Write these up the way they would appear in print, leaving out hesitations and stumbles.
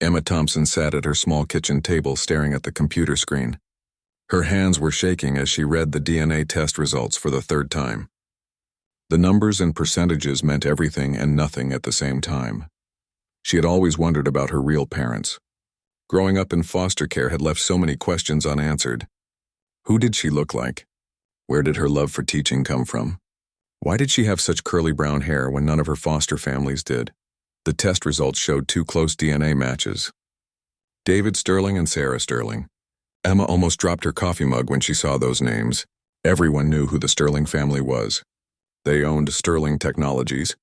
Emma Thompson sat at her small kitchen table staring at the computer screen. Her hands were shaking as she read the DNA test results for the third time. The numbers and percentages meant everything and nothing at the same time. She had always wondered about her real parents. Growing up in foster care had left so many questions unanswered. Who did she look like? Where did her love for teaching come from? Why did she have such curly brown hair when none of her foster families did? The test results showed two close DNA matches. David Sterling and Sarah Sterling. Emma almost dropped her coffee mug when she saw those names. Everyone knew who the Sterling family was. They owned Sterling Technologies.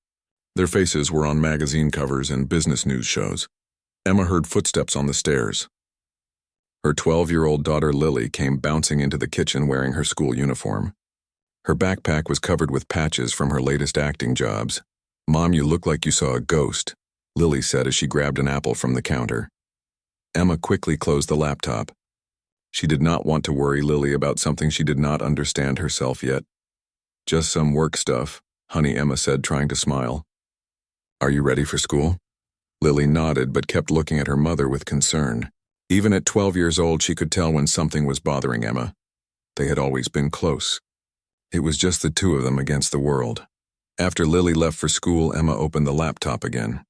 Their faces were on magazine covers and business news shows. Emma heard footsteps on the stairs. Her 12-year-old daughter Lily came bouncing into the kitchen wearing her school uniform. Her backpack was covered with patches from her latest acting jobs. "Mom, you look like you saw a ghost," Lily said as she grabbed an apple from the counter. Emma quickly closed the laptop. She did not want to worry Lily about something she did not understand herself yet. "Just some work stuff," honey, Emma said, trying to smile. "Are you ready for school?" Lily nodded but kept looking at her mother with concern. Even at 12 years old, she could tell when something was bothering Emma. They had always been close. It was just the two of them against the world. After Lily left for school, Emma opened the laptop again.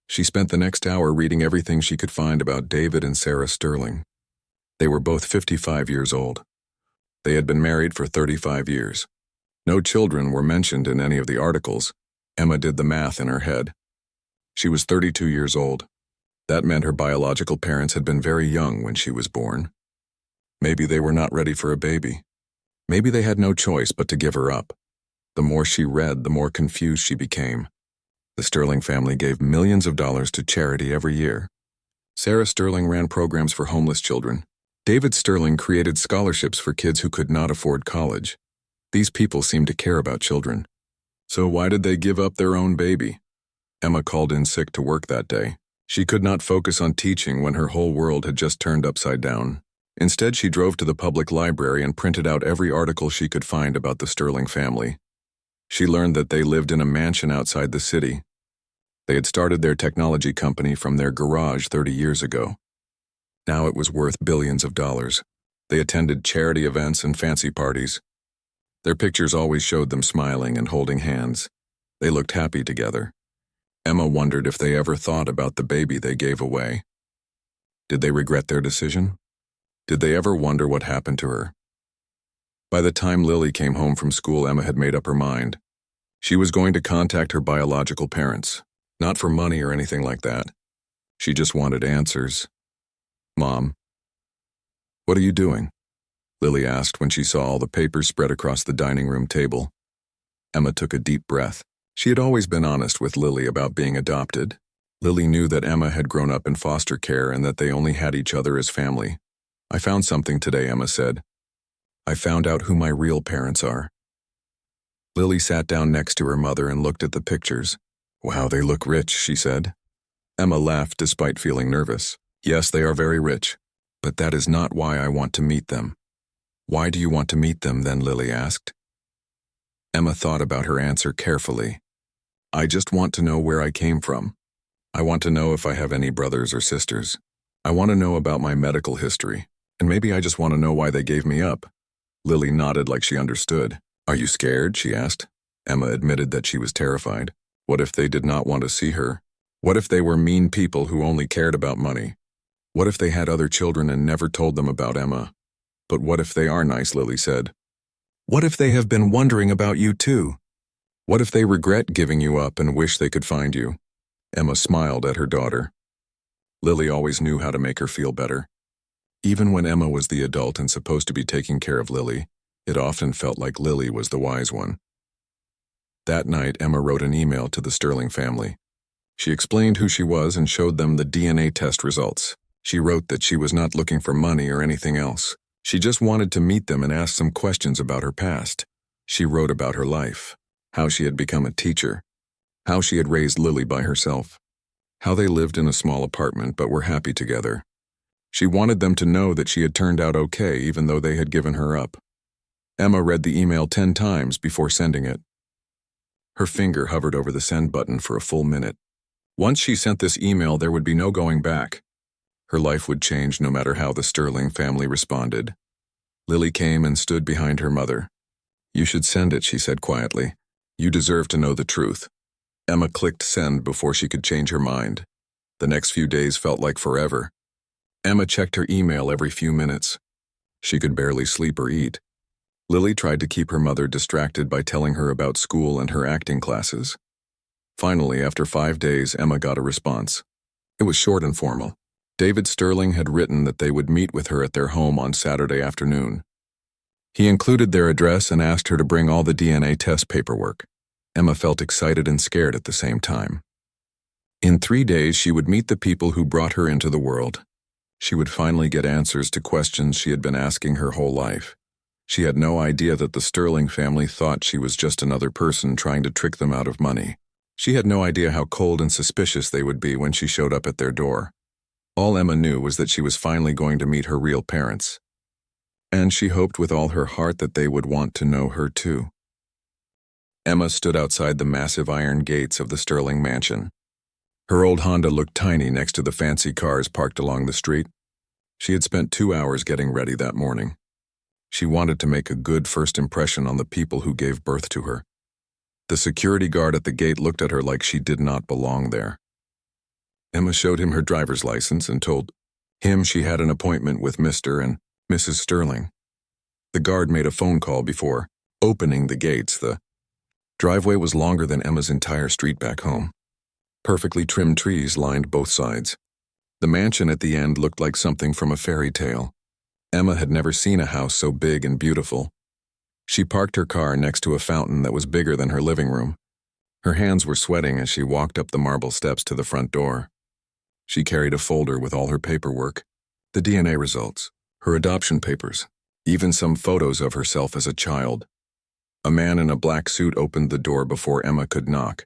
She spent the next hour reading everything she could find about David and Sarah Sterling. They were both 55 years old. They had been married for 35 years. No children were mentioned in any of the articles. Emma did the math in her head. She was 32 years old. That meant her biological parents had been very young when she was born. Maybe they were not ready for a baby. Maybe they had no choice but to give her up. The more she read, the more confused she became. The Sterling family gave millions of dollars to charity every year. Sarah Sterling ran programs for homeless children. David Sterling created scholarships for kids who could not afford college. These people seemed to care about children. So why did they give up their own baby? Emma called in sick to work that day. She could not focus on teaching when her whole world had just turned upside down. Instead, she drove to the public library and printed out every article she could find about the Sterling family. She learned that they lived in a mansion outside the city. They had started their technology company from their garage 30 years ago. Now it was worth billions of dollars. They attended charity events and fancy parties. Their pictures always showed them smiling and holding hands. They looked happy together. Emma wondered if they ever thought about the baby they gave away. Did they regret their decision? Did they ever wonder what happened to her? By the time Lily came home from school, Emma had made up her mind. She was going to contact her biological parents, not for money or anything like that. She just wanted answers. "Mom, what are you doing?" Lily asked when she saw all the papers spread across the dining room table. Emma took a deep breath. She had always been honest with Lily about being adopted. Lily knew that Emma had grown up in foster care and that they only had each other as family. "I found something today," Emma said. "I found out who my real parents are." Lily sat down next to her mother and looked at the pictures. "Wow, they look rich," she said. Emma laughed despite feeling nervous. "Yes, they are very rich, but that is not why I want to meet them." "Why do you want to meet them then?" Lily asked. Emma thought about her answer carefully. "I just want to know where I came from. I want to know if I have any brothers or sisters. I want to know about my medical history, and maybe I just want to know why they gave me up." Lily nodded like she understood. "Are you scared?" she asked. Emma admitted that she was terrified. What if they did not want to see her? What if they were mean people who only cared about money? What if they had other children and never told them about Emma? "But what if they are nice?" Lily said. "What if they have been wondering about you too? What if they regret giving you up and wish they could find you?" Emma smiled at her daughter. Lily always knew how to make her feel better. Even when Emma was the adult and supposed to be taking care of Lily, it often felt like Lily was the wise one. That night, Emma wrote an email to the Sterling family. She explained who she was and showed them the DNA test results. She wrote that she was not looking for money or anything else. She just wanted to meet them and ask some questions about her past. She wrote about her life, how she had become a teacher, how she had raised Lily by herself, how they lived in a small apartment but were happy together. She wanted them to know that she had turned out okay even though they had given her up. Emma read the email 10 times before sending it. Her finger hovered over the send button for a full minute. Once she sent this email, there would be no going back. Her life would change no matter how the Sterling family responded. Lily came and stood behind her mother. "You should send it," she said quietly. "You deserve to know the truth." Emma clicked send before she could change her mind. The next few days felt like forever. Emma checked her email every few minutes. She could barely sleep or eat. Lily tried to keep her mother distracted by telling her about school and her acting classes. Finally, after 5 days, Emma got a response. It was short and formal. David Sterling had written that they would meet with her at their home on Saturday afternoon. He included their address and asked her to bring all the DNA test paperwork. Emma felt excited and scared at the same time. In 3 days, she would meet the people who brought her into the world. She would finally get answers to questions she had been asking her whole life. She had no idea that the Sterling family thought she was just another person trying to trick them out of money. She had no idea how cold and suspicious they would be when she showed up at their door. All Emma knew was that she was finally going to meet her real parents. And she hoped with all her heart that they would want to know her too. Emma stood outside the massive iron gates of the Sterling mansion. Her old Honda looked tiny next to the fancy cars parked along the street. She had spent 2 hours getting ready that morning. She wanted to make a good first impression on the people who gave birth to her. The security guard at the gate looked at her like she did not belong there. Emma showed him her driver's license and told him she had an appointment with Mr. and Mrs. Sterling. The guard made a phone call before opening the gates. The driveway was longer than Emma's entire street back home. Perfectly trimmed trees lined both sides. The mansion at the end looked like something from a fairy tale. Emma had never seen a house so big and beautiful. She parked her car next to a fountain that was bigger than her living room. Her hands were sweating as she walked up the marble steps to the front door. She carried a folder with all her paperwork, the DNA results, her adoption papers, even some photos of herself as a child. A man in a black suit opened the door before Emma could knock.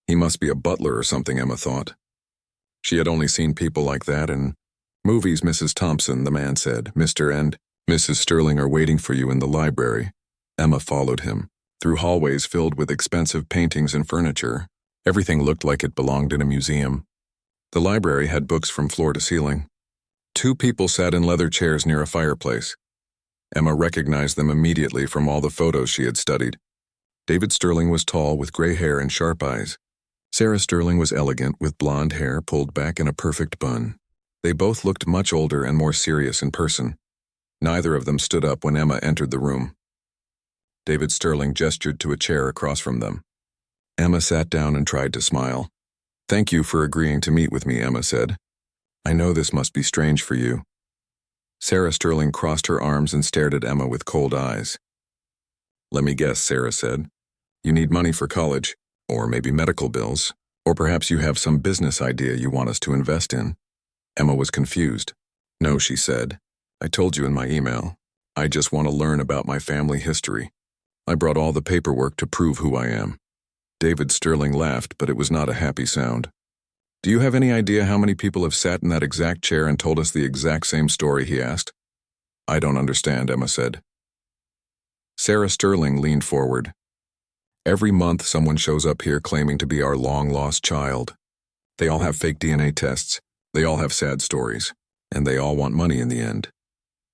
He must be a butler or something, Emma thought. She had only seen people like that in movies. "Mrs. Thompson," the man said. "Mr. and Mrs. Sterling are waiting for you in the library." Emma followed him, through hallways filled with expensive paintings and furniture. Everything looked like it belonged in a museum. The library had books from floor to ceiling. 2 people sat in leather chairs near a fireplace. Emma recognized them immediately from all the photos she had studied. David Sterling was tall with gray hair and sharp eyes. Sarah Sterling was elegant with blonde hair pulled back in a perfect bun. They both looked much older and more serious in person. Neither of them stood up when Emma entered the room. David Sterling gestured to a chair across from them. Emma sat down and tried to smile. "Thank you for agreeing to meet with me," Emma said. "I know this must be strange for you." Sarah Sterling crossed her arms and stared at Emma with cold eyes. "Let me guess," Sarah said. "You need money for college, or maybe medical bills, or perhaps you have some business idea you want us to invest in." Emma was confused. "No," she said. "I told you in my email. I just want to learn about my family history. I brought all the paperwork to prove who I am." David Sterling laughed, but it was not a happy sound. "Do you have any idea how many people have sat in that exact chair and told us the exact same story?" he asked. "I don't understand," Emma said. Sarah Sterling leaned forward. "Every month someone shows up here claiming to be our long-lost child. They all have fake DNA tests, they all have sad stories, and they all want money in the end."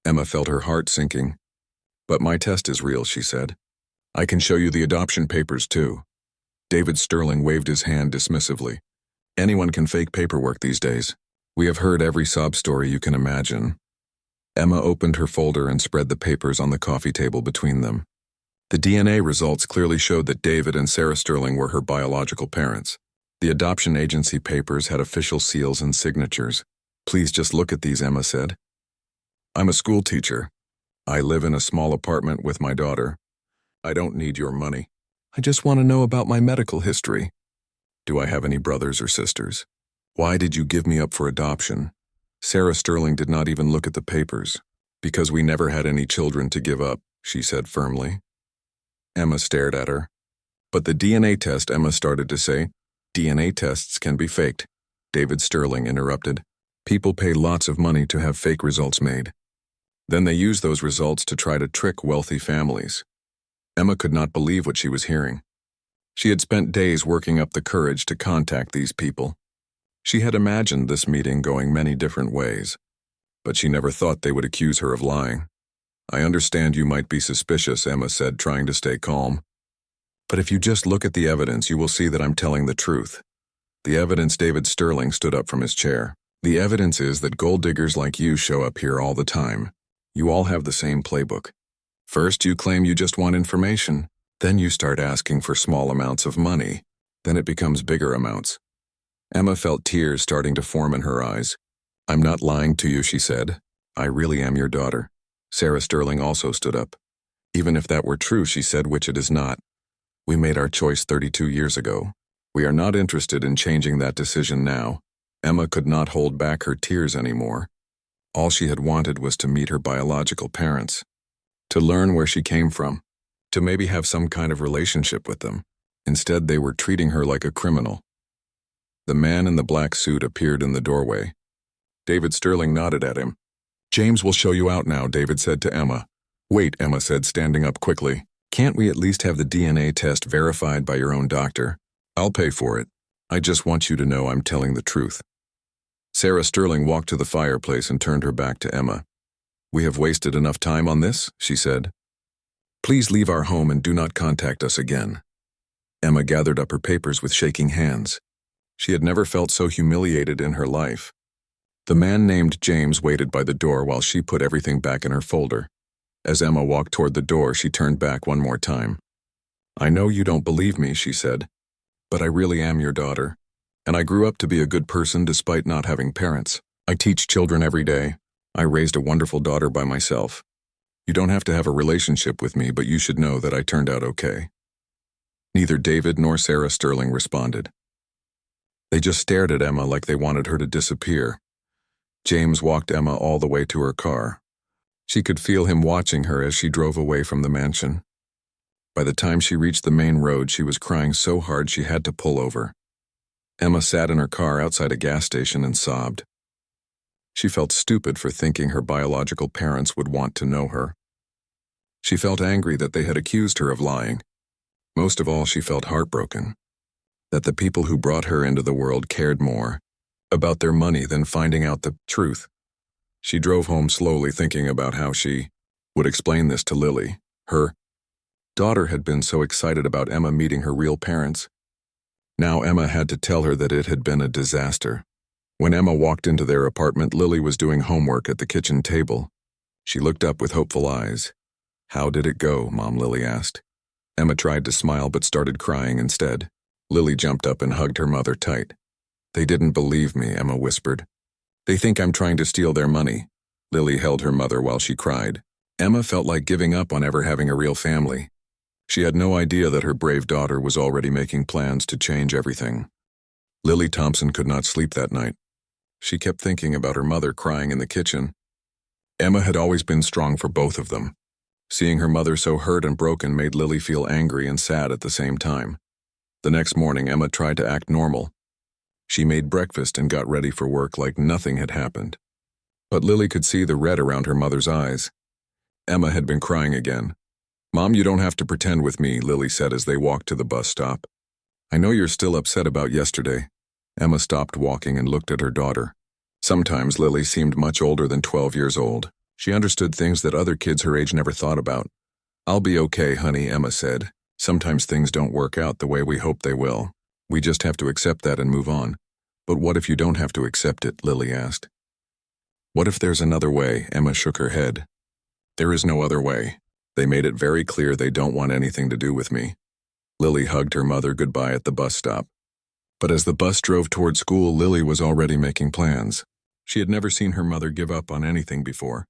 Emma felt her heart sinking. "But my test is real," she said. "I can show you the adoption papers too." David Sterling waved his hand dismissively. "Anyone can fake paperwork these days. We have heard every sob story you can imagine." Emma opened her folder and spread the papers on the coffee table between them. The DNA results clearly showed that David and Sarah Sterling were her biological parents. The adoption agency papers had official seals and signatures. "Please just look at these," Emma said. "I'm a school teacher. I live in a small apartment with my daughter. I don't need your money. I just want to know about my medical history. Do I have any brothers or sisters? Why did you give me up for adoption?" Sarah Sterling did not even look at the papers. "Because we never had any children to give up," she said firmly. Emma stared at her. "But the DNA test," Emma started to say. "DNA tests can be faked," David Sterling interrupted. "People pay lots of money to have fake results made. Then they use those results to try to trick wealthy families." Emma could not believe what she was hearing. She had spent days working up the courage to contact these people. She had imagined this meeting going many different ways, but she never thought they would accuse her of lying. "I understand you might be suspicious," Emma said, trying to stay calm. "But if you just look at the evidence, you will see that I'm telling the truth." The evidence. David Sterling stood up from his chair. "The evidence is that gold diggers like you show up here all the time. You all have the same playbook. First, you claim you just want information. Then you start asking for small amounts of money. Then it becomes bigger amounts." Emma felt tears starting to form in her eyes. "I'm not lying to you," she said. "I really am your daughter." Sarah Sterling also stood up. "Even if that were true," she said, "which it is not. We made our choice 32 years ago. We are not interested in changing that decision now." Emma could not hold back her tears anymore. All she had wanted was to meet her biological parents, to learn where she came from, to maybe have some kind of relationship with them. Instead, they were treating her like a criminal. The man in the black suit appeared in the doorway. David Sterling nodded at him. "James will show you out now," David said to Emma. "Wait," Emma said, standing up quickly. "Can't we at least have the DNA test verified by your own doctor? I'll pay for it. I just want you to know I'm telling the truth." Sarah Sterling walked to the fireplace and turned her back to Emma. "We have wasted enough time on this," she said. "Please leave our home and do not contact us again." Emma gathered up her papers with shaking hands. She had never felt so humiliated in her life. The man named James waited by the door while she put everything back in her folder. As Emma walked toward the door, she turned back one more time. "I know you don't believe me," she said, "but I really am your daughter. And I grew up to be a good person despite not having parents. I teach children every day. I raised a wonderful daughter by myself. You don't have to have a relationship with me, but you should know that I turned out okay." Neither David nor Sarah Sterling responded. They just stared at Emma like they wanted her to disappear. James walked Emma all the way to her car. She could feel him watching her as she drove away from the mansion. By the time she reached the main road, she was crying so hard she had to pull over. Emma sat in her car outside a gas station and sobbed. She felt stupid for thinking her biological parents would want to know her. She felt angry that they had accused her of lying. Most of all, she felt heartbroken that the people who brought her into the world cared more about their money than finding out the truth. She drove home slowly, thinking about how she would explain this to Lily. Her daughter had been so excited about Emma meeting her real parents. Now Emma had to tell her that it had been a disaster. When Emma walked into their apartment, Lily was doing homework at the kitchen table. She looked up with hopeful eyes. "How did it go, Mom?" Lily asked. Emma tried to smile but started crying instead. Lily jumped up and hugged her mother tight. "They didn't believe me," Emma whispered. "They think I'm trying to steal their money." Lily held her mother while she cried. Emma felt like giving up on ever having a real family. She had no idea that her brave daughter was already making plans to change everything. Lily Thompson could not sleep that night. She kept thinking about her mother crying in the kitchen. Emma had always been strong for both of them. Seeing her mother so hurt and broken made Lily feel angry and sad at the same time. The next morning, Emma tried to act normal. She made breakfast and got ready for work like nothing had happened. But Lily could see the red around her mother's eyes. Emma had been crying again. "Mom, you don't have to pretend with me," Lily said as they walked to the bus stop. "I know you're still upset about yesterday." Emma stopped walking and looked at her daughter. Sometimes Lily seemed much older than 12 years old. She understood things that other kids her age never thought about. "I'll be okay, honey," Emma said. "Sometimes things don't work out the way we hope they will. We just have to accept that and move on." "But what if you don't have to accept it?" Lily asked. "What if there's another way?" Emma shook her head. "There is no other way. They made it very clear they don't want anything to do with me." Lily hugged her mother goodbye at the bus stop. But as the bus drove toward school, Lily was already making plans. She had never seen her mother give up on anything before.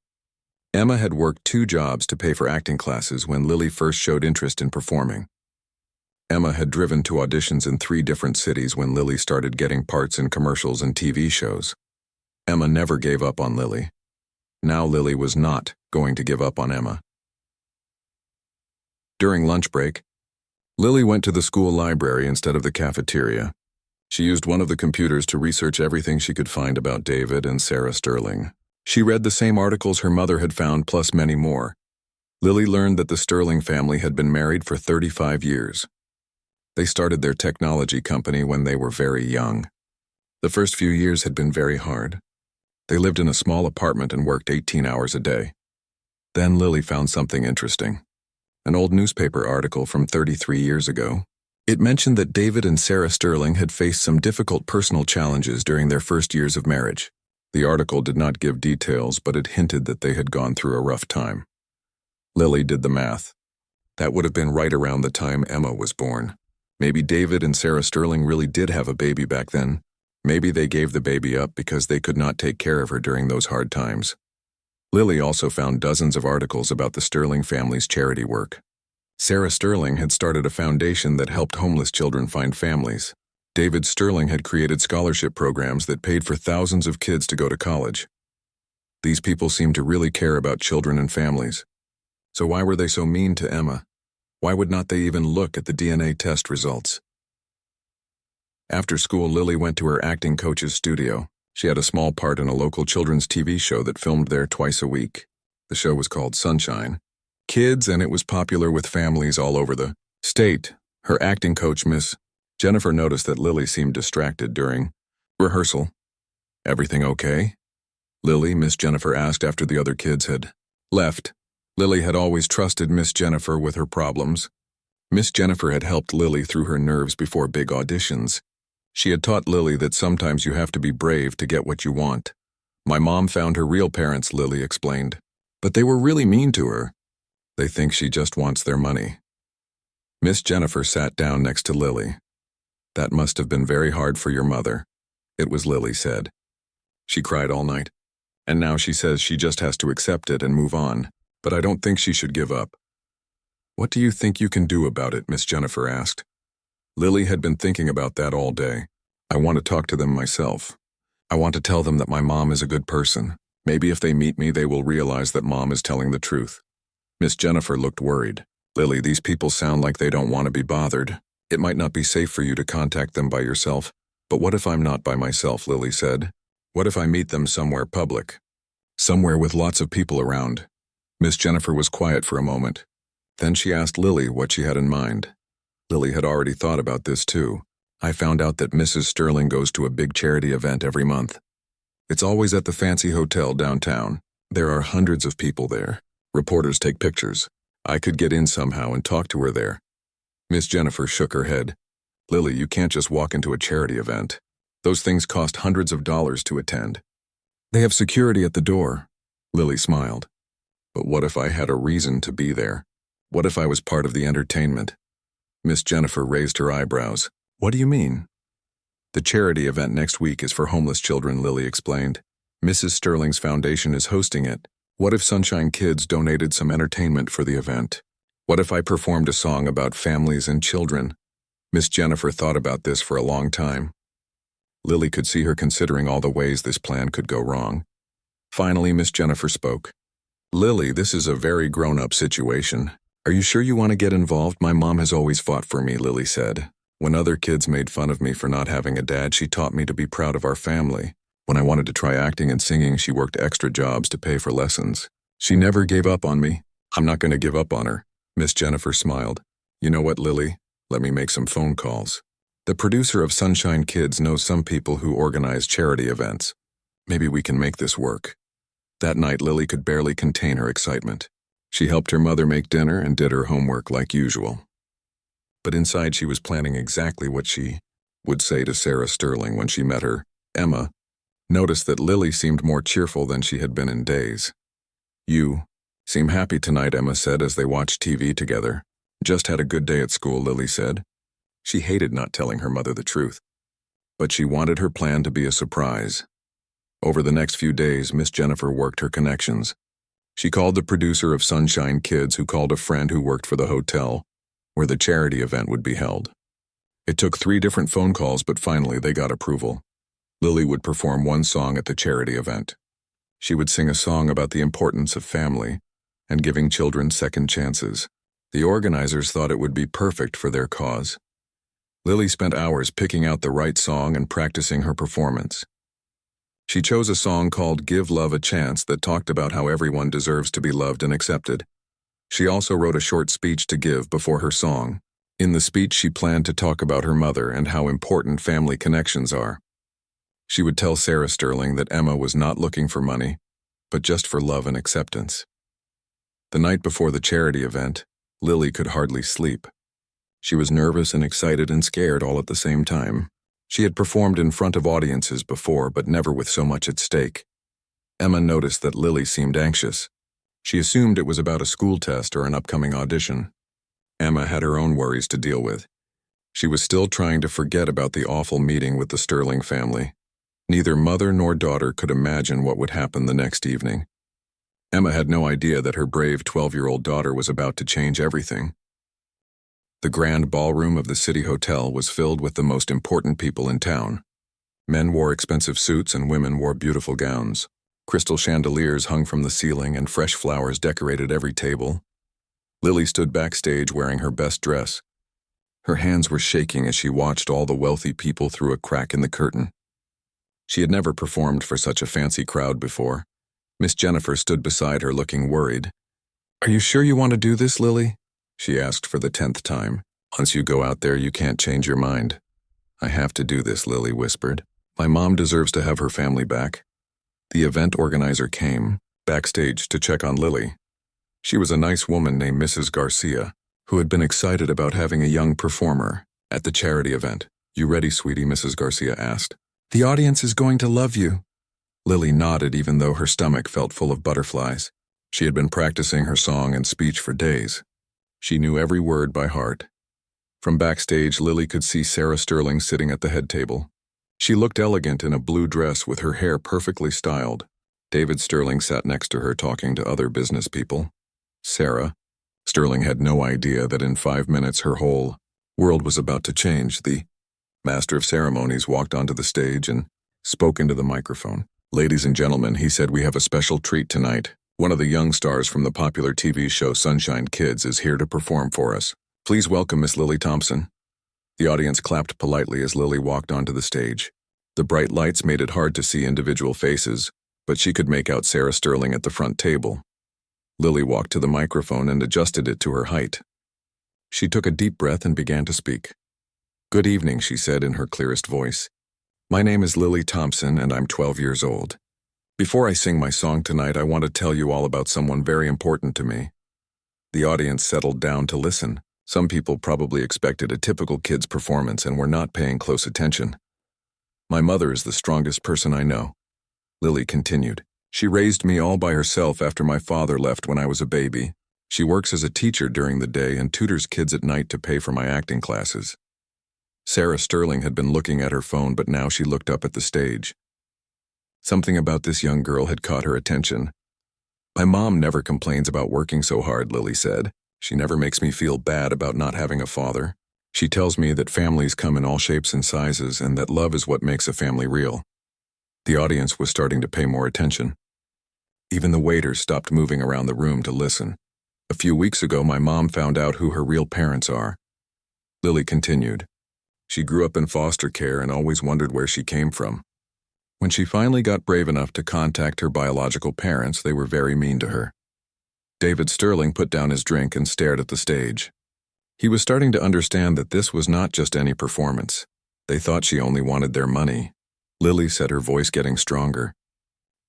Emma had worked 2 jobs to pay for acting classes when Lily first showed interest in performing. Emma had driven to auditions in 3 different cities when Lily started getting parts in commercials and TV shows. Emma never gave up on Lily. Now Lily was not going to give up on Emma. During lunch break, Lily went to the school library instead of the cafeteria. She used one of the computers to research everything she could find about David and Sarah Sterling. She read the same articles her mother had found, plus many more. Lily learned that the Sterling family had been married for 35 years. They started their technology company when they were very young. The first few years had been very hard. They lived in a small apartment and worked 18 hours a day. Then Lily found something interesting. An old newspaper article from 33 years ago. It mentioned that David and Sarah Sterling had faced some difficult personal challenges during their first years of marriage. The article did not give details, but it hinted that they had gone through a rough time. Lily did the math. That would have been right around the time Emma was born. Maybe David and Sarah Sterling really did have a baby back then. Maybe they gave the baby up because they could not take care of her during those hard times. Lily also found dozens of articles about the Sterling family's charity work. Sarah Sterling had started a foundation that helped homeless children find families. David Sterling had created scholarship programs that paid for thousands of kids to go to college. These people seemed to really care about children and families. So why were they so mean to Emma? Why would not they even look at the DNA test results? After school, Lily went to her acting coach's studio. She had a small part in a local children's TV show that filmed there twice a week. The show was called Sunshine. Kids, and it was popular with families all over the state. Her acting coach, Miss Jennifer, noticed that Lily seemed distracted during rehearsal. "Everything okay?" Miss Jennifer asked after the other kids had left. Lily had always trusted Miss Jennifer with her problems. Miss Jennifer had helped Lily through her nerves before big auditions. She had taught Lily that sometimes you have to be brave to get what you want. "My mom found her real parents," Lily explained. "But they were really mean to her. They think she just wants their money." Miss Jennifer sat down next to Lily. "That must have been very hard for your mother." It was Lily said. "She cried all night. And now she says she just has to accept it and move on. But I don't think she should give up." "What do you think you can do about it?" Miss Jennifer asked. Lily had been thinking about that all day. "I want to talk to them myself. I want to tell them that my mom is a good person. Maybe if they meet me, they will realize that Mom is telling the truth." Miss Jennifer looked worried. "Lily, these people sound like they don't want to be bothered. It might not be safe for you to contact them by yourself." "But what if I'm not by myself?" Lily said. "What if I meet them somewhere public? Somewhere with lots of people around?" Miss Jennifer was quiet for a moment. Then she asked Lily what she had in mind. Lily had already thought about this too. "I found out that Mrs. Sterling goes to a big charity event every month. It's always at the fancy hotel downtown. There are hundreds of people there. Reporters take pictures. I could get in somehow and talk to her there." Miss Jennifer shook her head. "Lily, you can't just walk into a charity event. Those things cost hundreds of dollars to attend. They have security at the door." Lily smiled. "But what if I had a reason to be there? What if I was part of the entertainment?" Miss Jennifer raised her eyebrows. "What do you mean?" "The charity event next week is for homeless children," Lily explained. "Mrs. Sterling's foundation is hosting it. What if Sunshine Kids donated some entertainment for the event? What if I performed a song about families and children?" Miss Jennifer thought about this for a long time. Lily could see her considering all the ways this plan could go wrong. Finally, Miss Jennifer spoke. "Lily, this is a very grown-up situation. Are you sure you want to get involved? My mom has always fought for me," Lily said. "When other kids made fun of me for not having a dad, she taught me to be proud of our family. When I wanted to try acting and singing, she worked extra jobs to pay for lessons. She never gave up on me. I'm not going to give up on her." Miss Jennifer smiled. "You know what, Lily? Let me make some phone calls. The producer of Sunshine Kids knows some people who organize charity events. Maybe we can make this work." That night, Lily could barely contain her excitement. She helped her mother make dinner and did her homework like usual. But inside, she was planning exactly what she would say to Sarah Sterling when she met her. Emma noticed that Lily seemed more cheerful than she had been in days. "You seem happy tonight," Emma said as they watched TV together. "Just had a good day at school," Lily said. She hated not telling her mother the truth, but she wanted her plan to be a surprise. Over the next few days, Miss Jennifer worked her connections. She called the producer of Sunshine Kids, who called a friend who worked for the hotel where the charity event would be held. It took 3 different phone calls, but finally they got approval. Lily would perform one song at the charity event. She would sing a song about the importance of family and giving children second chances. The organizers thought it would be perfect for their cause. Lily spent hours picking out the right song and practicing her performance. She chose a song called "Give Love a Chance" that talked about how everyone deserves to be loved and accepted. She also wrote a short speech to give before her song. In the speech, she planned to talk about her mother and how important family connections are. She would tell Sarah Sterling that Emma was not looking for money, but just for love and acceptance. The night before the charity event, Lily could hardly sleep. She was nervous and excited and scared all at the same time. She had performed in front of audiences before, but never with so much at stake. Emma noticed that Lily seemed anxious. She assumed it was about a school test or an upcoming audition. Emma had her own worries to deal with. She was still trying to forget about the awful meeting with the Sterling family. Neither mother nor daughter could imagine what would happen the next evening. Emma had no idea that her brave 12-year-old daughter was about to change everything. The grand ballroom of the city hotel was filled with the most important people in town. Men wore expensive suits and women wore beautiful gowns. Crystal chandeliers hung from the ceiling and fresh flowers decorated every table. Lily stood backstage wearing her best dress. Her hands were shaking as she watched all the wealthy people through a crack in the curtain. She had never performed for such a fancy crowd before. Miss Jennifer stood beside her looking worried. "Are you sure you want to do this, Lily?" she asked for the 10th time. "Once you go out there, you can't change your mind." "I have to do this," Lily whispered. "My mom deserves to have her family back." The event organizer came, backstage, to check on Lily. She was a nice woman named Mrs. Garcia, who had been excited about having a young performer at the charity event. "You ready, sweetie?" Mrs. Garcia asked. "The audience is going to love you." Lily nodded even though her stomach felt full of butterflies. She had been practicing her song and speech for days. She knew every word by heart. From backstage, Lily could see Sarah Sterling sitting at the head table. She looked elegant in a blue dress with her hair perfectly styled. David Sterling sat next to her talking to other business people. Sarah Sterling had no idea that in 5 minutes her whole world was about to change. The master of ceremonies walked onto the stage and spoke into the microphone. "Ladies and gentlemen," he said, "we have a special treat tonight. One of the young stars from the popular TV show Sunshine Kids is here to perform for us. Please welcome Miss Lily Thompson." The audience clapped politely as Lily walked onto the stage. The bright lights made it hard to see individual faces, but she could make out Sarah Sterling at the front table. Lily walked to the microphone and adjusted it to her height. She took a deep breath and began to speak. "Good evening," she said in her clearest voice. "My name is Lily Thompson and I'm 12 years old. Before I sing my song tonight, I want to tell you all about someone very important to me." The audience settled down to listen. Some people probably expected a typical kid's performance and were not paying close attention. "My mother is the strongest person I know," Lily continued. "She raised me all by herself after my father left when I was a baby. She works as a teacher during the day and tutors kids at night to pay for my acting classes." Sarah Sterling had been looking at her phone, but now she looked up at the stage. Something about this young girl had caught her attention. "My mom never complains about working so hard," Lily said. "She never makes me feel bad about not having a father. She tells me that families come in all shapes and sizes and that love is what makes a family real." The audience was starting to pay more attention. Even the waiters stopped moving around the room to listen. "A few weeks ago, my mom found out who her real parents are." Lily continued. "She grew up in foster care and always wondered where she came from. When she finally got brave enough to contact her biological parents, they were very mean to her." David Sterling put down his drink and stared at the stage. He was starting to understand that this was not just any performance. They thought she only wanted their money. Lily said, her voice getting stronger.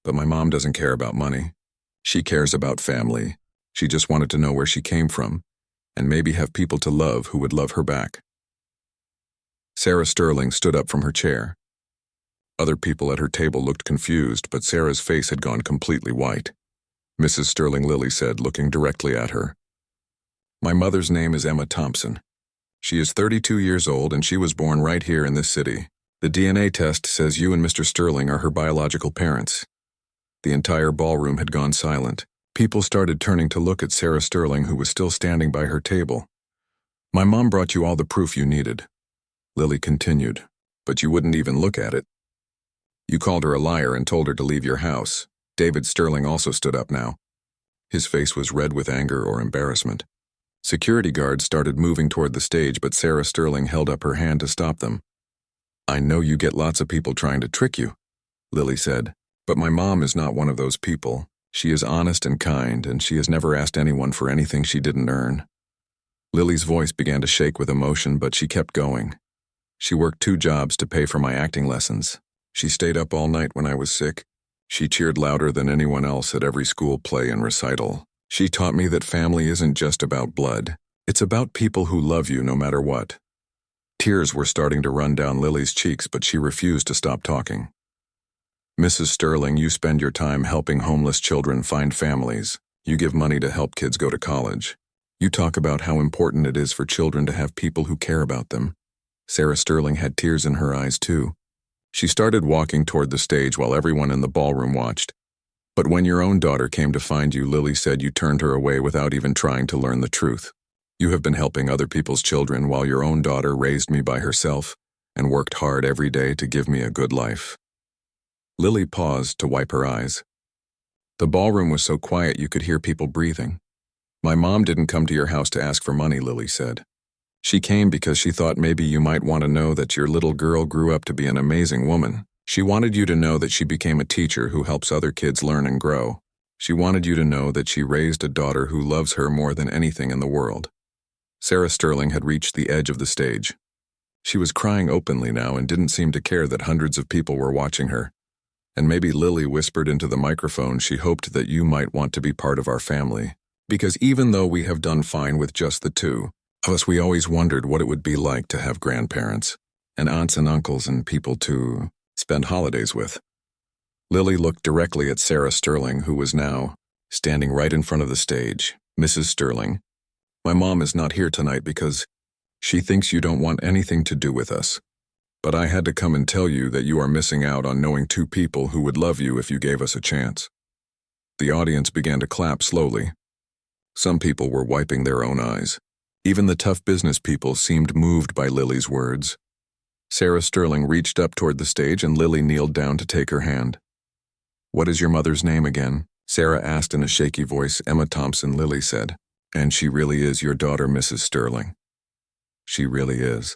"But my mom doesn't care about money. She cares about family. She just wanted to know where she came from, and maybe have people to love who would love her back." Sarah Sterling stood up from her chair. Other people at her table looked confused, but Sarah's face had gone completely white. "Mrs. Sterling," Lily said, looking directly at her. "My mother's name is Emma Thompson. She is 32 years old and she was born right here in this city. The DNA test says you and Mr. Sterling are her biological parents." The entire ballroom had gone silent. People started turning to look at Sarah Sterling, who was still standing by her table. "My mom brought you all the proof you needed," Lily continued, "but you wouldn't even look at it. You called her a liar and told her to leave your house." David Sterling also stood up now. His face was red with anger or embarrassment. Security guards started moving toward the stage, but Sarah Sterling held up her hand to stop them. "I know you get lots of people trying to trick you," Lily said, "but my mom is not one of those people. She is honest and kind, and she has never asked anyone for anything she didn't earn." Lily's voice began to shake with emotion, but she kept going. "She worked 2 jobs to pay for my acting lessons. She stayed up all night when I was sick. She cheered louder than anyone else at every school play and recital. She taught me that family isn't just about blood. It's about people who love you no matter what. Tears were starting to run down Lily's cheeks, but she refused to stop talking. Mrs. Sterling, you spend your time helping homeless children find families. You give money to help kids go to college. You talk about how important it is for children to have people who care about them. Sarah Sterling had tears in her eyes too. She started walking toward the stage while everyone in the ballroom watched. But when your own daughter came to find you, Lily said you turned her away without even trying to learn the truth. You have been helping other people's children while your own daughter raised me by herself and worked hard every day to give me a good life. Lily paused to wipe her eyes. The ballroom was so quiet you could hear people breathing. My mom didn't come to your house to ask for money, Lily said. She came because she thought maybe you might want to know that your little girl grew up to be an amazing woman. She wanted you to know that she became a teacher who helps other kids learn and grow. She wanted you to know that she raised a daughter who loves her more than anything in the world. Sarah Sterling had reached the edge of the stage. She was crying openly now and didn't seem to care that hundreds of people were watching her. And maybe Lily whispered into the microphone she hoped that you might want to be part of our family. Because even though we have done fine with just the two of us, we always wondered what it would be like to have grandparents, and aunts and uncles and people to spend holidays with. Lily looked directly at Sarah Sterling, who was now standing right in front of the stage. Mrs. Sterling, my mom is not here tonight because she thinks you don't want anything to do with us. But I had to come and tell you that you are missing out on knowing two people who would love you if you gave us a chance. The audience began to clap slowly. Some people were wiping their own eyes. Even the tough business people seemed moved by Lily's words. Sarah Sterling reached up toward the stage and Lily kneeled down to take her hand. What is your mother's name again? Sarah asked in a shaky voice. Emma Thompson, Lily said. And she really is your daughter, Mrs. Sterling. She really is.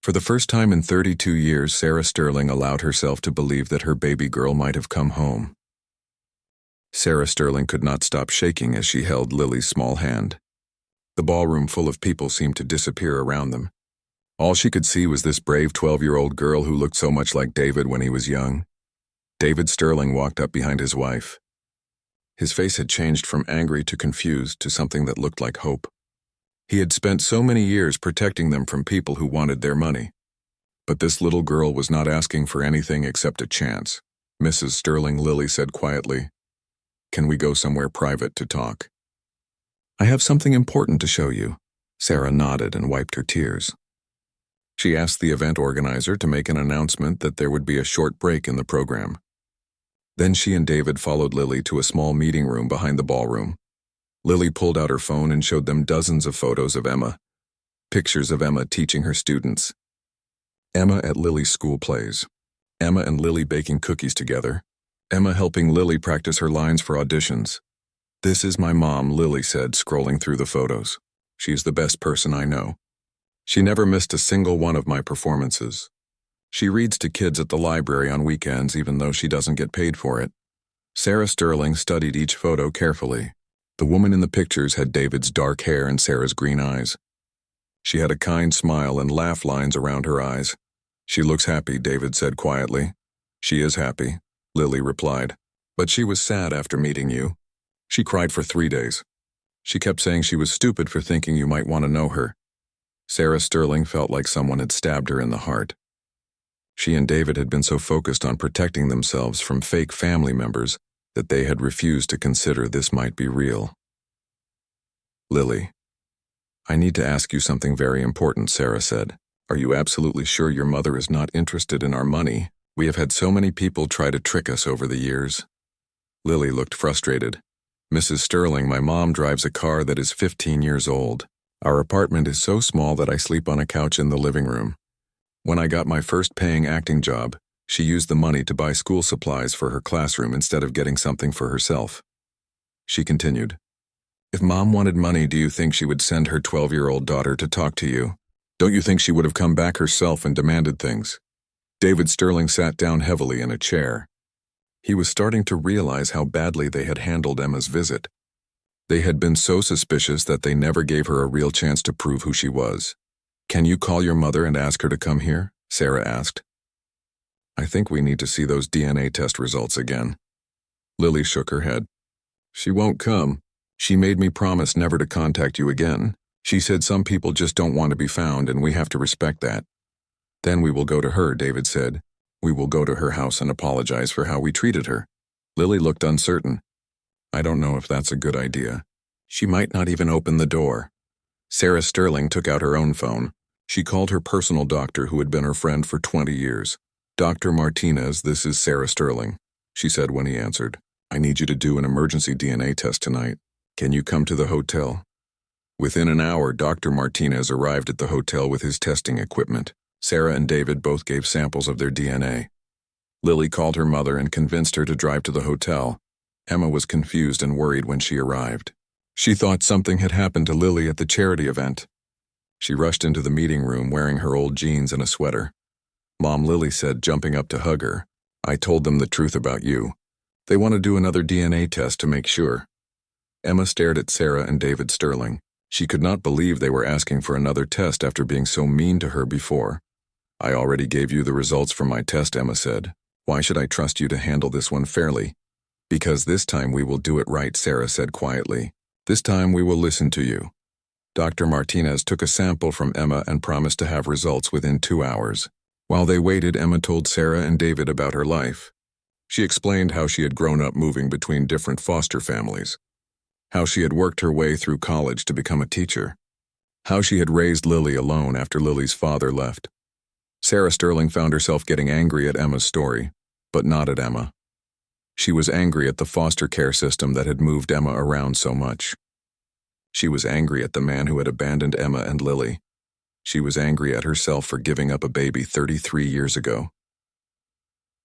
For the first time in 32 years, Sarah Sterling allowed herself to believe that her baby girl might have come home. Sarah Sterling could not stop shaking as she held Lily's small hand. The ballroom full of people seemed to disappear around them. All she could see was this brave 12-year-old girl who looked so much like David when he was young. David Sterling walked up behind his wife. His face had changed from angry to confused to something that looked like hope. He had spent so many years protecting them from people who wanted their money. But this little girl was not asking for anything except a chance. Mrs. Sterling, Lily said quietly, "Can we go somewhere private to talk?" "I have something important to show you." Sarah nodded and wiped her tears. She asked the event organizer to make an announcement that there would be a short break in the program. Then she and David followed Lily to a small meeting room behind the ballroom. Lily pulled out her phone and showed them dozens of photos of Emma. Pictures of Emma teaching her students. Emma at Lily's school plays. Emma and Lily baking cookies together. Emma helping Lily practice her lines for auditions. "This is my mom," Lily said, scrolling through the photos. "She is the best person I know. She never missed a single one of my performances. She reads to kids at the library on weekends even though she doesn't get paid for it." Sarah Sterling studied each photo carefully. The woman in the pictures had David's dark hair and Sarah's green eyes. She had a kind smile and laugh lines around her eyes. "She looks happy," David said quietly. "She is happy," Lily replied. "But she was sad after meeting you. She cried for 3 days. She kept saying she was stupid for thinking you might want to know her." Sarah Sterling felt like someone had stabbed her in the heart. She and David had been so focused on protecting themselves from fake family members that they had refused to consider this might be real. "Lily, I need to ask you something very important," Sarah said. "Are you absolutely sure your mother is not interested in our money? We have had so many people try to trick us over the years." Lily looked frustrated. "Mrs. Sterling, my mom drives a car that is 15 years old. Our apartment is so small that I sleep on a couch in the living room. When I got my first paying acting job, she used the money to buy school supplies for her classroom instead of getting something for herself." She continued, "If Mom wanted money, do you think she would send her 12-year-old daughter to talk to you? Don't you think she would have come back herself and demanded things?" David Sterling sat down heavily in a chair. He was starting to realize how badly they had handled Emma's visit. They had been so suspicious that they never gave her a real chance to prove who she was. "Can you call your mother and ask her to come here?" Sarah asked. I think we need to see those DNA test results again. Lily shook her head. She won't come. She made me promise never to contact you again. She said some people just don't want to be found and we have to respect that. Then we will go to her, David said. We will go to her house and apologize for how we treated her. Lily looked uncertain. I don't know if that's a good idea. She might not even open the door. Sarah Sterling took out her own phone. She called her personal doctor who had been her friend for 20 years. Dr. Martinez, this is Sarah Sterling, she said when he answered. I need you to do an emergency DNA test tonight. Can you come to the hotel? Within an hour, Dr. Martinez arrived at the hotel with his testing equipment. Sarah and David both gave samples of their DNA. Lily called her mother and convinced her to drive to the hotel. Emma was confused and worried when she arrived. She thought something had happened to Lily at the charity event. She rushed into the meeting room wearing her old jeans and a sweater. Mom, Lily said, jumping up to hug her. I told them the truth about you. They want to do another DNA test to make sure. Emma stared at Sarah and David Sterling. She could not believe they were asking for another test after being so mean to her before. I already gave you the results from my test, Emma said. Why should I trust you to handle this one fairly? Because this time we will do it right, Sarah said quietly. This time we will listen to you. Dr. Martinez took a sample from Emma and promised to have results within 2 hours. While they waited, Emma told Sarah and David about her life. She explained how she had grown up moving between different foster families, how she had worked her way through college to become a teacher, how she had raised Lily alone after Lily's father left. Sarah Sterling found herself getting angry at Emma's story, but not at Emma. She was angry at the foster care system that had moved Emma around so much. She was angry at the man who had abandoned Emma and Lily. She was angry at herself for giving up a baby 33 years ago.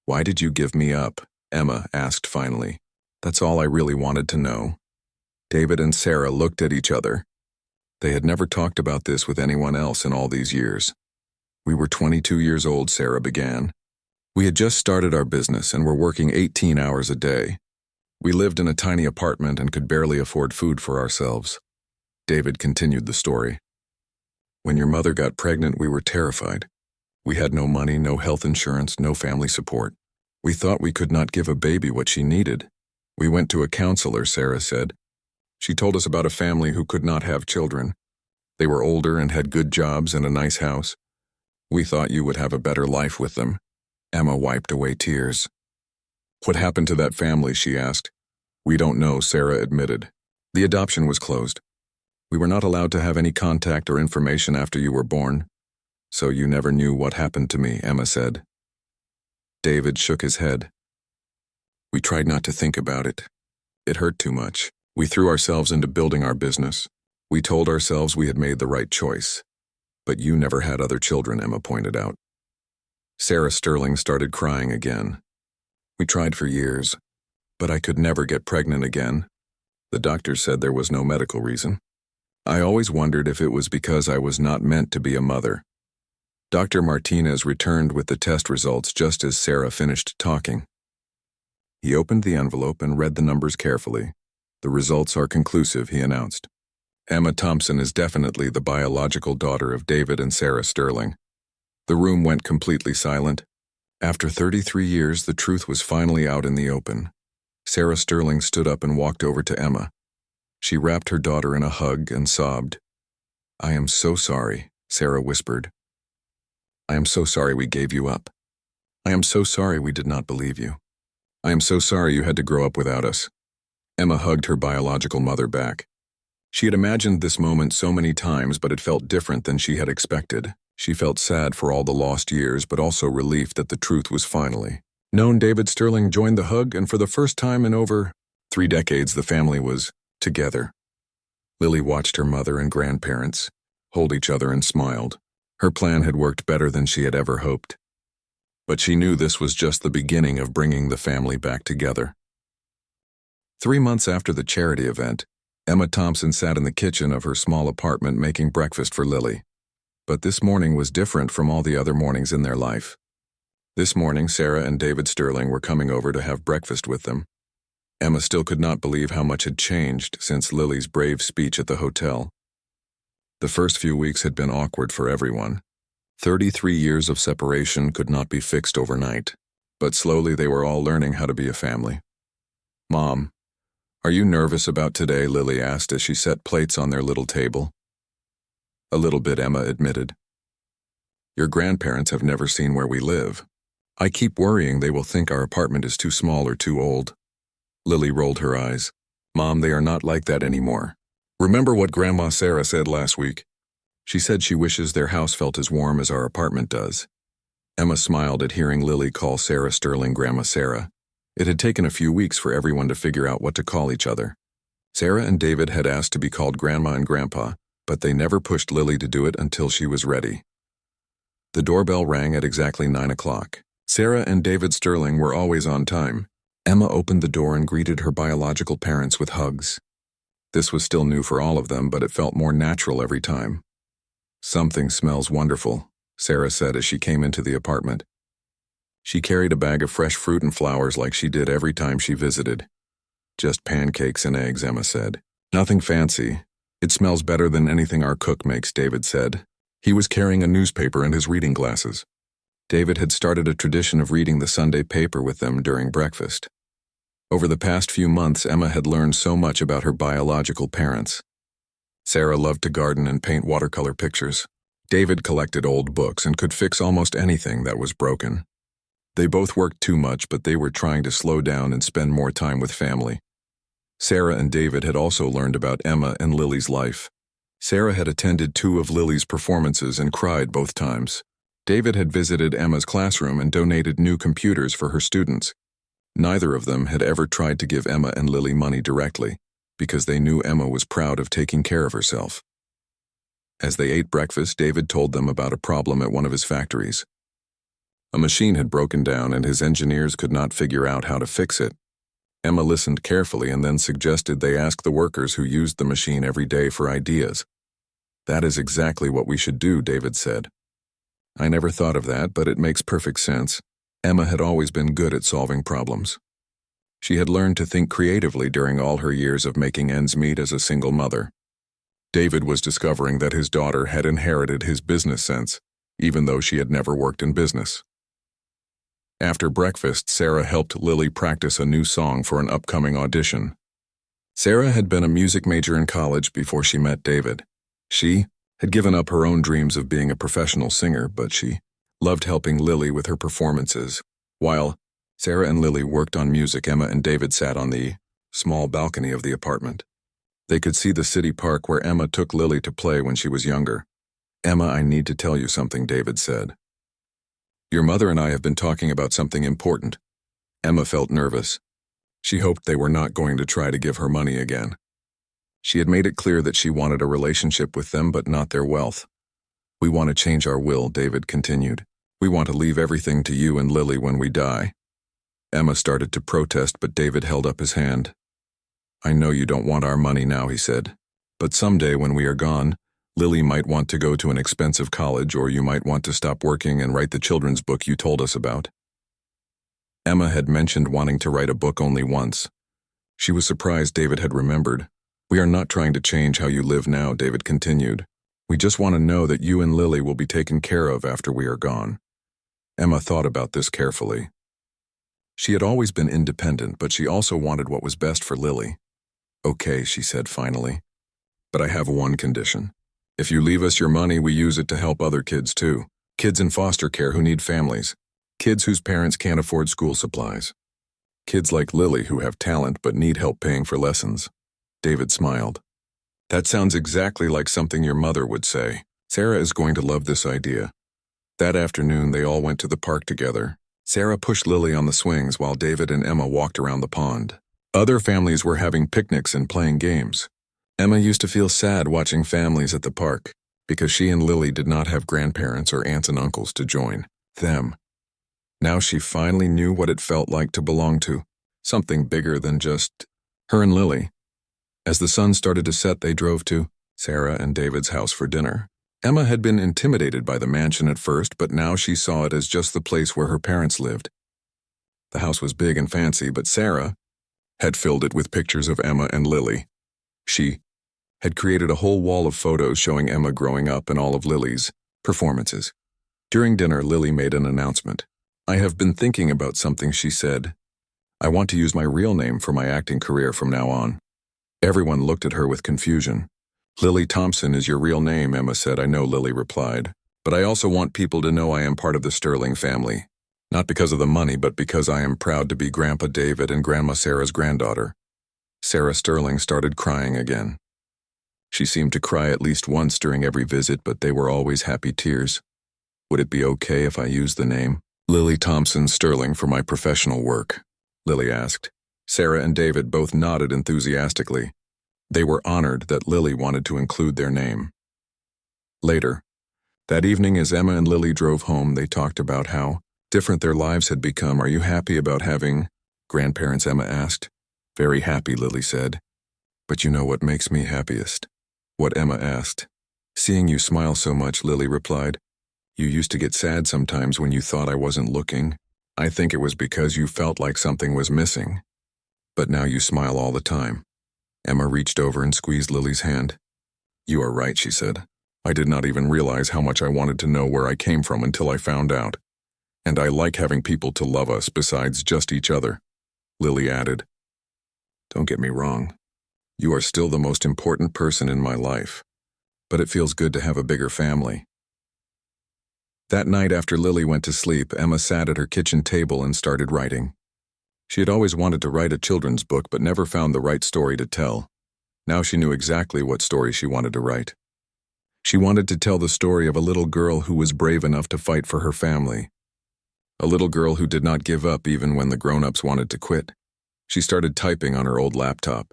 Why did you give me up? Emma asked finally. That's all I really wanted to know. David and Sarah looked at each other. They had never talked about this with anyone else in all these years. We were 22 years old, Sarah began. We had just started our business and were working 18 hours a day. We lived in a tiny apartment and could barely afford food for ourselves. David continued the story. When your mother got pregnant, we were terrified. We had no money, no health insurance, no family support. We thought we could not give a baby what she needed. We went to a counselor, Sarah said. She told us about a family who could not have children. They were older and had good jobs and a nice house. We thought you would have a better life with them. Emma wiped away tears. What happened to that family, she asked. We don't know, Sarah admitted. The adoption was closed. We were not allowed to have any contact or information after you were born. So you never knew what happened to me, Emma said. David shook his head. We tried not to think about it. It hurt too much. We threw ourselves into building our business. We told ourselves we had made the right choice. But you never had other children, Emma pointed out. Sarah Sterling started crying again. We tried for years, but I could never get pregnant again. The doctor said there was no medical reason. I always wondered if it was because I was not meant to be a mother. Dr. Martinez returned with the test results just as Sarah finished talking. He opened the envelope and read the numbers carefully. The results are conclusive, he announced. Emma Thompson is definitely the biological daughter of David and Sarah Sterling. The room went completely silent. After 33 years, the truth was finally out in the open. Sarah Sterling stood up and walked over to Emma. She wrapped her daughter in a hug and sobbed. I am so sorry, Sarah whispered. I am so sorry we gave you up. I am so sorry we did not believe you. I am so sorry you had to grow up without us. Emma hugged her biological mother back. She had imagined this moment so many times, but it felt different than she had expected. She felt sad for all the lost years, but also relief that the truth was finally known. David Sterling joined the hug, and for the first time in over 3 decades, the family was together. Lily watched her mother and grandparents hold each other and smiled. Her plan had worked better than she had ever hoped. But she knew this was just the beginning of bringing the family back together. 3 months after the charity event, Emma Thompson sat in the kitchen of her small apartment making breakfast for Lily. But this morning was different from all the other mornings in their life. This morning, Sarah and David Sterling were coming over to have breakfast with them. Emma still could not believe how much had changed since Lily's brave speech at the hotel. The first few weeks had been awkward for everyone. 33 years of separation could not be fixed overnight, but slowly they were all learning how to be a family. "Mom, are you nervous about today?" Lily asked as she set plates on their little table. "A little bit," Emma admitted. "Your grandparents have never seen where we live. I keep worrying they will think our apartment is too small or too old." Lily rolled her eyes. "Mom, they are not like that anymore. Remember what Grandma Sarah said last week? She said she wishes their house felt as warm as our apartment does." Emma smiled at hearing Lily call Sarah Sterling Grandma Sarah. It had taken a few weeks for everyone to figure out what to call each other. Sarah and David had asked to be called Grandma and Grandpa, but they never pushed Lily to do it until she was ready. The doorbell rang at exactly 9 o'clock. Sarah and David Sterling were always on time. Emma opened the door and greeted her biological parents with hugs. This was still new for all of them, but it felt more natural every time. "Something smells wonderful," Sarah said as she came into the apartment. She carried a bag of fresh fruit and flowers like she did every time she visited. "Just pancakes and eggs," Emma said. "Nothing fancy. It smells better than anything our cook makes," David said. He was carrying a newspaper and his reading glasses. David had started a tradition of reading the Sunday paper with them during breakfast. Over the past few months, Emma had learned so much about her biological parents. Sarah loved to garden and paint watercolor pictures. David collected old books and could fix almost anything that was broken. They both worked too much, but they were trying to slow down and spend more time with family. Sarah and David had also learned about Emma and Lily's life. Sarah had attended 2 of Lily's performances and cried both times. David had visited Emma's classroom and donated new computers for her students. Neither of them had ever tried to give Emma and Lily money directly, because they knew Emma was proud of taking care of herself. As they ate breakfast, David told them about a problem at one of his factories. A machine had broken down and his engineers could not figure out how to fix it. Emma listened carefully and then suggested they ask the workers who used the machine every day for ideas. "That is exactly what we should do," David said. "I never thought of that, but it makes perfect sense." Emma had always been good at solving problems. She had learned to think creatively during all her years of making ends meet as a single mother. David was discovering that his daughter had inherited his business sense, even though she had never worked in business. After breakfast, Sarah helped Lily practice a new song for an upcoming audition. Sarah had been a music major in college before she met David. She had given up her own dreams of being a professional singer, but she loved helping Lily with her performances. While Sarah and Lily worked on music, Emma and David sat on the small balcony of the apartment. They could see the city park where Emma took Lily to play when she was younger. "Emma, I need to tell you something," David said. "Your mother and I have been talking about something important." Emma felt nervous. She hoped they were not going to try to give her money again. She had made it clear that she wanted a relationship with them but not their wealth. "We want to change our will," David continued. "We want to leave everything to you and Lily when we die." Emma started to protest, but David held up his hand. "I know you don't want our money now," he said. "But someday when we are gone, Lily might want to go to an expensive college, or you might want to stop working and write the children's book you told us about." Emma had mentioned wanting to write a book only once. She was surprised David had remembered. "We are not trying to change how you live now," David continued. "We just want to know that you and Lily will be taken care of after we are gone." Emma thought about this carefully. She had always been independent, but she also wanted what was best for Lily. "Okay," she said finally. "But I have one condition. If you leave us your money, we use it to help other kids too. Kids in foster care who need families. Kids whose parents can't afford school supplies. Kids like Lily who have talent but need help paying for lessons." David smiled. "That sounds exactly like something your mother would say. Sarah is going to love this idea." That afternoon, they all went to the park together. Sarah pushed Lily on the swings while David and Emma walked around the pond. Other families were having picnics and playing games. Emma used to feel sad watching families at the park because she and Lily did not have grandparents or aunts and uncles to join them. Now she finally knew what it felt like to belong to something bigger than just her and Lily. As the sun started to set, they drove to Sarah and David's house for dinner. Emma had been intimidated by the mansion at first, but now she saw it as just the place where her parents lived. The house was big and fancy, but Sarah had filled it with pictures of Emma and Lily. She had created a whole wall of photos showing Emma growing up and all of Lily's performances. During dinner, Lily made an announcement. "I have been thinking about something," she said. "I want to use my real name for my acting career from now on." Everyone looked at her with confusion. "Lily Thompson is your real name," Emma said. "I know," Lily replied. "But I also want people to know I am part of the Sterling family. Not because of the money, but because I am proud to be Grandpa David and Grandma Sarah's granddaughter." Sarah Sterling started crying again. She seemed to cry at least once during every visit, but they were always happy tears. "Would it be okay if I used the name Lily Thompson Sterling for my professional work?" Lily asked. Sarah and David both nodded enthusiastically. They were honored that Lily wanted to include their name. Later, that evening, as Emma and Lily drove home, they talked about how different their lives had become. "Are you happy about having grandparents?" Emma asked. "Very happy," Lily said. "But you know what makes me happiest?" "What?" Emma asked. "Seeing you smile so much," Lily replied. "You used to get sad sometimes when you thought I wasn't looking. I think it was because you felt like something was missing. But now you smile all the time." Emma reached over and squeezed Lily's hand. "You are right," she said. "I did not even realize how much I wanted to know where I came from until I found out. And I like having people to love us besides just each other." Lily added, "Don't get me wrong. You are still the most important person in my life. But it feels good to have a bigger family." That night, after Lily went to sleep, Emma sat at her kitchen table and started writing. She had always wanted to write a children's book but never found the right story to tell. Now she knew exactly what story she wanted to write. She wanted to tell the story of a little girl who was brave enough to fight for her family. A little girl who did not give up even when the grown-ups wanted to quit. She started typing on her old laptop.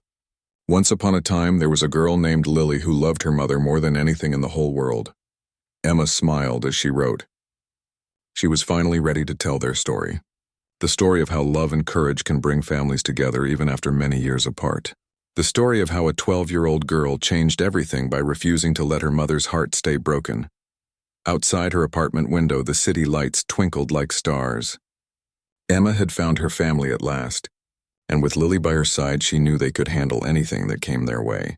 Once upon a time, there was a girl named Lily who loved her mother more than anything in the whole world. Emma smiled as she wrote. She was finally ready to tell their story. The story of how love and courage can bring families together even after many years apart. The story of how a 12-year-old girl changed everything by refusing to let her mother's heart stay broken. Outside her apartment window, the city lights twinkled like stars. Emma had found her family at last, and with Lily by her side, she knew they could handle anything that came their way.